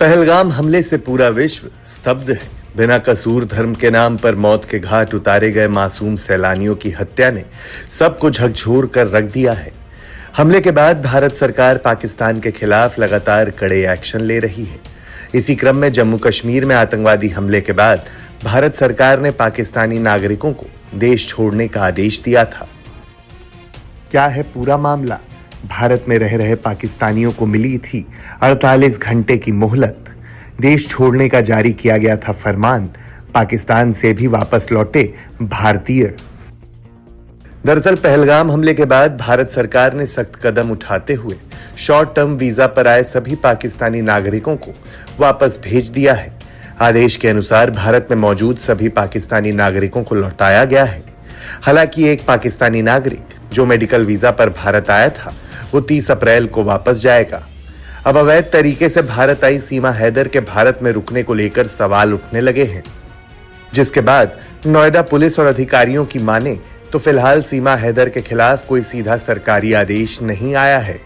पहलगाम हमले से पूरा विश्व स्तब्ध है। बिना कसूर धर्म के नाम पर मौत के घाट उतारे गए मासूम सैलानियों की हत्या ने सबको झकझोर कर रख दिया है। हमले के बाद भारत सरकार पाकिस्तान के खिलाफ लगातार कड़े एक्शन ले रही है। इसी क्रम में जम्मू कश्मीर में आतंकवादी हमले के बाद भारत सरकार ने पाकिस्तानी नागरिकों को देश छोड़ने का आदेश दिया था। क्या है पूरा मामला? भारत में रह रहे पाकिस्तानियों को मिली थी 48 घंटे की मोहलत। देश छोड़ने का जारी किया गया था फरमान। पाकिस्तान से भी वापस लौटे भारतीय। दरअसल पहलगाम हमले के बाद भारत सरकार ने सख्त कदम उठाते हुए शॉर्ट टर्म वीजा पर आए सभी पाकिस्तानी नागरिकों को वापस भेज दिया है। आदेश के अनुसार भारत में मौजूद सभी पाकिस्तानी नागरिकों को लौटाया गया है। हालांकि एक पाकिस्तानी नागरिक जो मेडिकल वीजा पर भारत आया था वो 30 अप्रैल को वापस जाएगा। अब अवैध तरीके से भारत आई सीमा हैदर के भारत में रुकने को लेकर सवाल उठने लगे हैं, जिसके बाद नोएडा पुलिस और अधिकारियों की माने तो फिलहाल सीमा हैदर के खिलाफ कोई सीधा सरकारी आदेश नहीं आया है।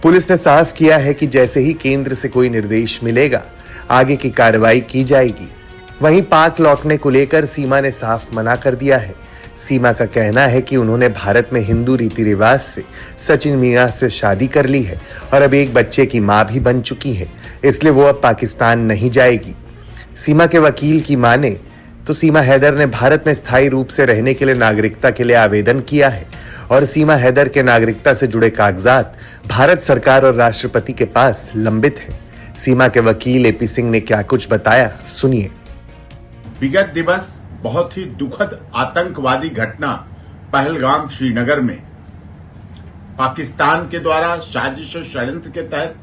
पुलिस ने साफ किया है कि जैसे ही केंद्र से कोई निर्देश मिलेगा आगे की कार्रवाई की जाएगी। वहीं पाक लौटने को लेकर सीमा ने साफ मना कर दिया है। सीमा का कहना है कि उन्होंने भारत में हिंदू रीति रिवाज से सचिन मियां से शादी कर ली है और अब एक बच्चे की मां भी बन चुकी है, इसलिए वो अब पाकिस्तान नहीं जाएगी। सीमा के वकील की माने तो सीमा हैदर ने भारत में स्थायी रूप से रहने के लिए नागरिकता के लिए आवेदन किया है और सीमा हैदर के नागरिकता से जुड़े कागजात भारत सरकार और राष्ट्रपति के पास लंबित है। सीमा के वकील एपी सिंह ने क्या कुछ बताया, सुनिए। विगत दिवस बहुत ही दुखद आतंकवादी घटना पहलगाम श्रीनगर में पाकिस्तान के द्वारा साजिश और षड्यंत्र के तहत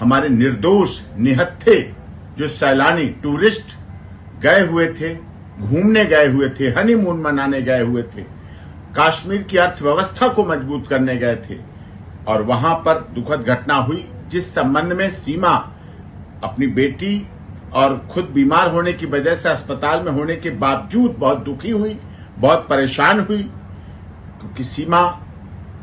हमारे निर्दोष निहत्थे जो सैलानी टूरिस्ट गए हुए थे, घूमने गए हुए थे, हनीमून मनाने गए हुए थे, कश्मीर की अर्थव्यवस्था को मजबूत करने गए थे और वहां पर दुखद घटना हुई, जिस संबंध में सीमा अपनी बेटी और खुद बीमार होने की वजह से अस्पताल में होने के बावजूद बहुत दुखी हुई, बहुत परेशान हुई, क्योंकि सीमा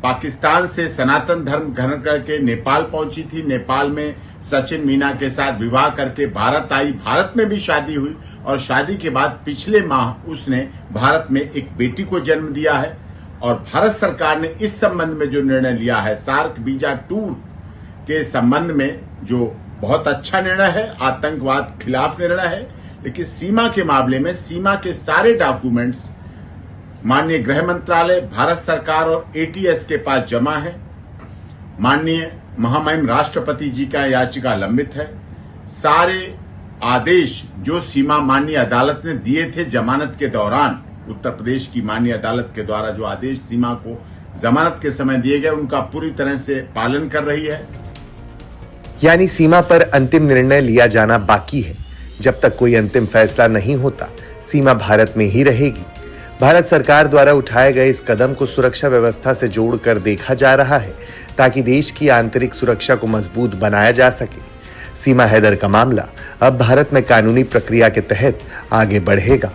पाकिस्तान से सनातन धर्म ग्रहण करके नेपाल पहुंची थी। नेपाल में सचिन मीना के साथ विवाह करके भारत आई, भारत में भी शादी हुई और शादी के बाद पिछले माह उसने भारत में एक बेटी को जन्म दिया है। और भारत सरकार ने इस संबंध में जो निर्णय लिया है, सार्क वीजा टूर के संबंध में, जो बहुत अच्छा निर्णय है, आतंकवाद खिलाफ निर्णय है, लेकिन सीमा के मामले में सीमा के सारे डॉक्यूमेंट्स माननीय गृह मंत्रालय, भारत सरकार और एटीएस के पास जमा है। माननीय महामहिम राष्ट्रपति जी का याचिका लंबित है। सारे आदेश जो सीमा माननीय अदालत ने दिए थे जमानत के दौरान, उत्तर प्रदेश की माननीय अदालत के द्वारा जो आदेश सीमा को जमानत के समय दिए गए, उनका पूरी तरह से पालन कर रही है। यानी सीमा पर अंतिम निर्णय लिया जाना बाकी है। जब तक कोई अंतिम फैसला नहीं होता सीमा भारत में ही रहेगी। भारत सरकार द्वारा उठाए गए इस कदम को सुरक्षा व्यवस्था से जोड़कर देखा जा रहा है ताकि देश की आंतरिक सुरक्षा को मजबूत बनाया जा सके। सीमा हैदर का मामला अब भारत में कानूनी प्रक्रिया के तहत आगे बढ़ेगा।